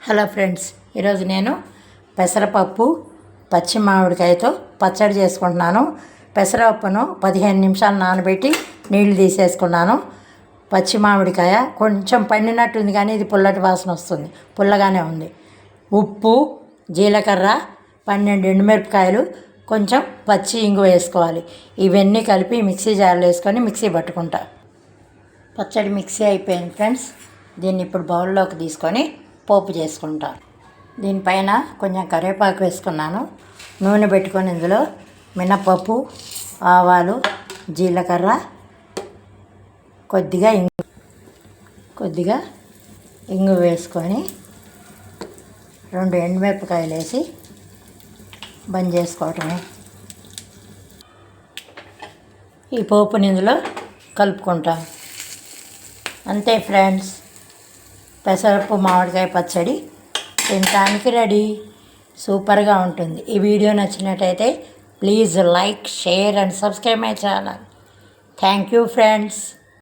Hello friends, ఈరోజు నేను పెసరపప్పు పచ్చి మామిడికాయతో పచ్చడి చేసుకుంటున్నాను. పెసరపప్పును 15 నిమిషాలు నానబెట్టి నీళ్లు తీసేసుకున్నాను. పచ్చి మామిడికాయ కొంచెం పండినట్టుంది కానీ ఇది పుల్లటి వాసన వస్తుంది, పుల్లగానే ఉంది. ఉప్పు, జీలకర్ర, 12 ఎండుమిరపకాయలు, కొంచెం పచ్చి ఇంగు వేసుకోవాలి. ఇవన్నీ కలిపి మిక్సీ జార్లో వేసుకొని మిక్సీ పట్టుకుంటా. పచ్చడి మిక్సీ అయిపోయింది ఫ్రెండ్స్. దీన్ని ఇప్పుడు బౌల్లోకి తీసుకొని పోపు చేసుకుంటా. దీనిపైన కొంచెం కరివేపాకు వేసుకున్నాను. నూనె పెట్టుకొని ఇందులో మినపప్పు, ఆవాలు, జీలకర్ర, కొద్దిగా ఇంగు వేసుకొని 2 ఎండుమిరపకాయలు వేసి బంద్ చేసుకోవటమే. ఈ పోపుని ఇందులో కలుపుకుంటాం. అంతే ఫ్రెండ్స్, పెసరపప్పు మామిడికాయ పచ్చడి తినడానికి రెడీ. సూపర్గా ఉంటుంది. ఈ వీడియో నచ్చినట్టయితే please like, share and subscribe my channel. Thank you friends.